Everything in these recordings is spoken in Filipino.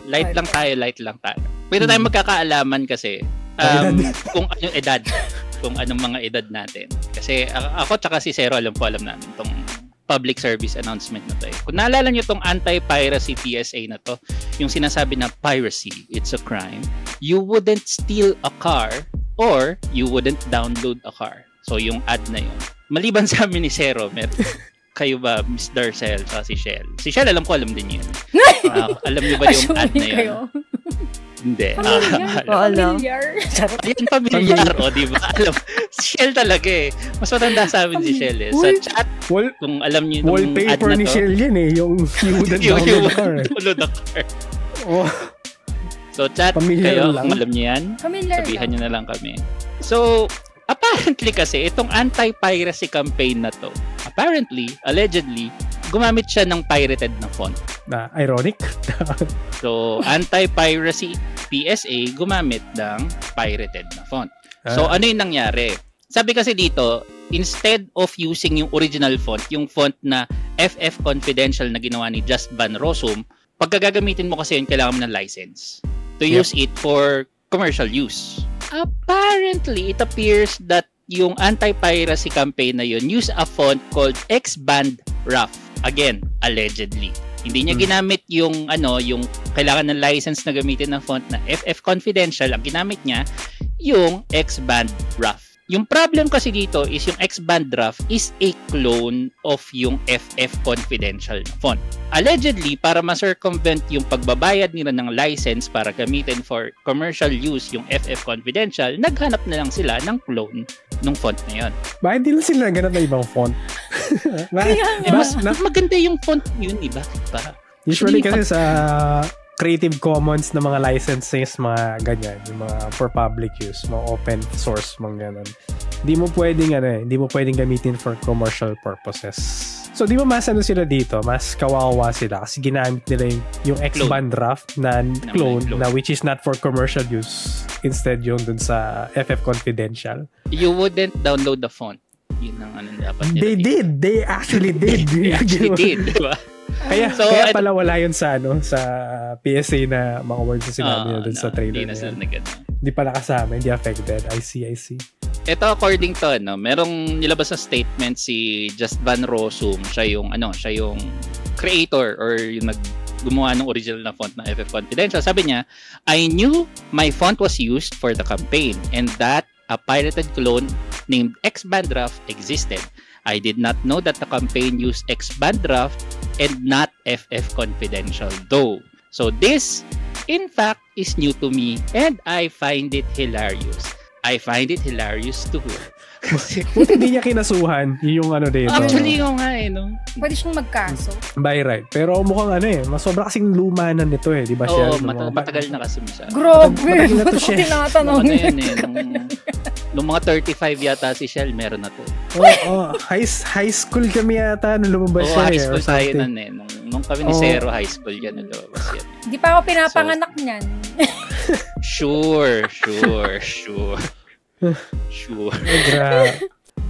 Light lang tayo. Pwede tayong magkakaalaman kasi kung anong edad, kung anong mga edad natin. Kasi ako tsaka si Zero, alam namin itong public service announcement na to eh. Kung naalala nyo itong anti-piracy PSA na to, yung sinasabi na piracy, it's a crime, you wouldn't steal a car or you wouldn't download a car. So yung ad na yun. Maliban sa amin ni Zero, kayo ba, Miss Darcel, sa si Shell? Si Shell, alam din yun. Alam niyo ba yung ad na yun? Hindi. Familiar. Ayan, familiar. O, di ba? Alam, si Shell talaga eh. Mas matanda sa amin si Shell eh. Sa chat, kung alam niyo yung ad na to. Wallpaper ni Shell yan eh. Yung you wouldn't download the car. Download the car. So, chat, kayo, kung alam niyo yan, sabihan niyo na lang kami. So, apparently kasi, itong anti-piracy campaign na to, allegedly, gumamit siya ng pirated na font. Ironic. So, anti-piracy PSA gumamit ng pirated na font. So, ano yung nangyari? Sabi kasi dito, instead of using yung original font, yung font na FF Confidential na ginawa ni Just Van Rossum, pagkagagamitin mo kasi yun, kailangan mo ng license to use it for commercial use. Apparently, it appears that yung anti-piracy campaign na yun use a font called X-Band Rough. Again, allegedly. Hindi niya ginamit yung yung kailangan ng license na gamitin ng font na FF Confidential. Ang ginamit niya yung X-Band Rough. Yung problem kasi dito is yung X-Band Rough is a clone of yung FF Confidential na font. Allegedly, para ma-circumvent yung pagbabayad nila ng license para gamitin for commercial use yung FF Confidential, naghanap na lang sila ng clone ng font na yun. Bakit di lang sila naghanap ng ibang font? Mas maganda yung font yun, bakit ba? Usually kasi sa Creative Commons na mga licenses, mga ganyan, yung mga for public use, mga open source, mga ganun. Hindi mo pwedeng gamitin for commercial purposes. So, di ba mas sila dito? Mas kawawa sila kasi ginamit nila yung X-Band Rough na clone na which is not for commercial use. Instead, yung dun sa FF Confidential. You wouldn't download the font. Yun ang dapat nila. They actually did. They actually did, di ba? Kaya pala wala yun sa PSA na mga words na sinabi nila dun sa trailer. Hindi pala kasama, hindi affected. I see. Ito according to merong nilabas na statement si Just Van Rossum, siya yung creator or yung gumawa ng original na font na FF Confidential. Sabi niya, I knew my font was used for the campaign and that a pirated clone named X-Band Rough existed. I did not know that the campaign used X-Band Rough and not FF Confidential though. So this, in fact, is new to me and I find it hilarious. I find it hilarious too. Buti hindi niya kinasuhan yung dito. Actually, yung nga no? Pwede siyang magkaso. By right. Pero mukhang sobra kasing luma na nito di ba siya? Oo, matagal na kasi siya. Grabe, ba't ko tinatanong Nung mga 35 yata si Shell, meron na to. High school kami yata nung lumabas siya. High school tayo nun Nung kami ni Zero, high school yan lumabas yan. Hindi pa ako pinapanganak niyan. Sure.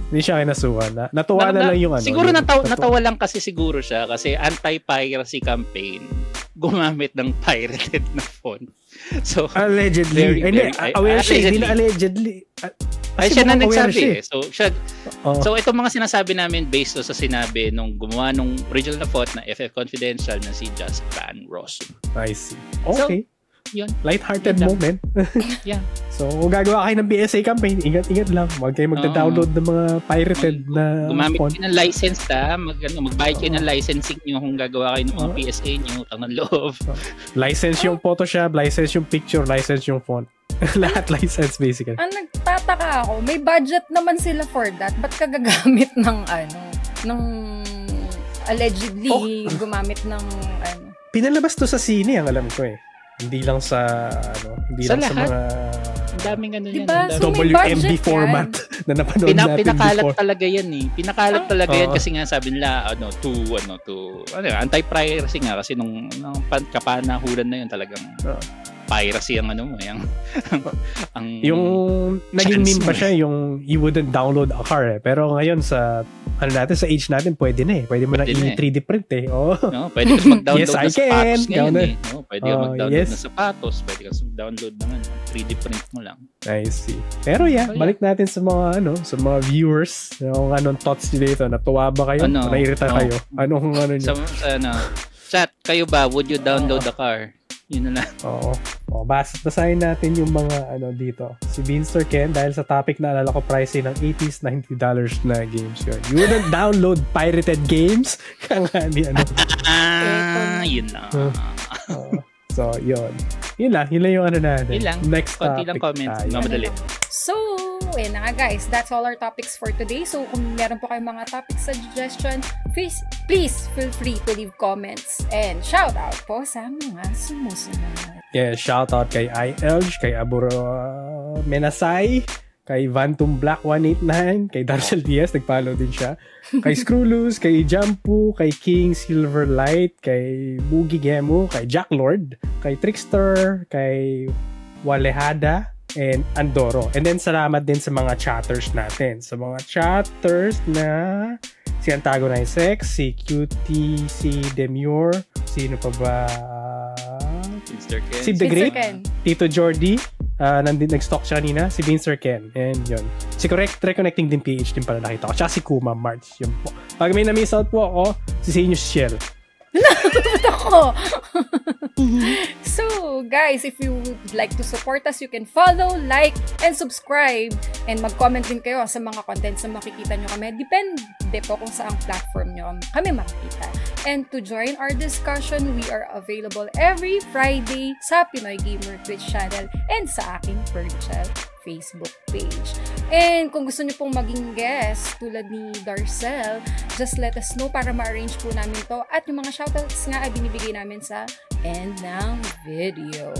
Hindi siya kinasuhan. Natuwa na lang yung Siguro natawa lang kasi siguro siya kasi anti-piracy campaign gumamit ng pirated na font. So allegedly. Aware siya. Hindi na allegedly. Ay siya na nagsabi. So itong mga sinasabi namin based sa sinabi nung gumawa nung original na font na FF Confidential na si Just Van Rossum. I see. Okay. Yun. Light-hearted moment. Yeah. So, kung gagawa kayo ng PSA campaign, ingat-ingat lang. Huwag kayo magda-download ng mga pirated na gumamit font. kayo ng license magbayad kayo ng licensing nyo kung gagawa kayo ng mga PSA nyo, utang ng loob. License yung Photoshop, license yung picture, license yung font. Lahat license basically. Ang nagtataka ako, may budget naman sila for that. Ba't ka gagamit ng allegedly gumamit ng Pinalabas to sa sine, ang alam ko Hindi lang sa lahat. Sa mga daming diba? yan. So WMB format na napanood natin pinakalat before. Talaga yan Pinakalat talaga yan kasi nga sabi nila anti-piracy nga kasi nung kapanahulan na yun talagang piracy ang ano mo, yung naging meme pa siya, yung you wouldn't download a car pero ngayon sa sa age natin pwede na pwede mo na i-3D print no, pwede ka mag-download yes, na sapatos ngayon no, pwede ka mag-download na sapatos, pwede ka mag-download naman 3D print mo lang. I see. Pero balik natin sa mga sa mga viewers, yung anong thoughts nila dito, natuwa ba kayo? Nairita kayo? Anong niyo? Chat, kayo ba, would you download the car? Yun na lang. Oo. Basahin natin yung mga dito. Si Beanster Ken, dahil sa topic na alala ko, pricing ng $80s, $90 na games yun. You wouldn't download pirated games? Kaya ni yun na. So, yun. Yun lang yung natin. Yun lang. Next topic. Konti lang comments. Madali. So, yun na nga guys. That's all our topics for today. So, kung meron po kayong mga topic suggestion, please feel free to leave comments. And shout out po sa mga sumusunod. Yeah, shout out kay iElge, kay Aburo Menasay, kay Vantum Black 189, kay Darcel Diaz, nag-follow din siya, kay Screwloose, kay Jampu, kay King Silverlight, kay Boogie Gemo, kay Jack Lord, kay Trickster, kay Walehada, and Andoro. And then salamat din sa mga chatters natin. Sa mga chatters na si Antagonize X, si Cutie, si Demure, sino pa ba? Si The Great, Tito Jordy, nag-stock siya kanina, si Vincer Ken, and yun. Si Reconnecting din PH din pala nakita ko. Tsaka si Kuma March, yun po. Pag may na-miss out po ako, si Senior Shell. Nakakapit ako. So, guys, if you would like to support us, you can follow, like, and subscribe. And mag-comment din kayo sa mga contents na makikita nyo kami. Depende po kung saang platform nyo kami makikita. And to join our discussion, we are available every Friday sa Pinoy Gamer Twitch channel and sa aking personal Facebook page. And kung gusto nyo pong maging guest tulad ni Darcel, just let us know para ma-arrange po namin to. At yung mga shoutouts nga ay binibigay namin sa end ng video.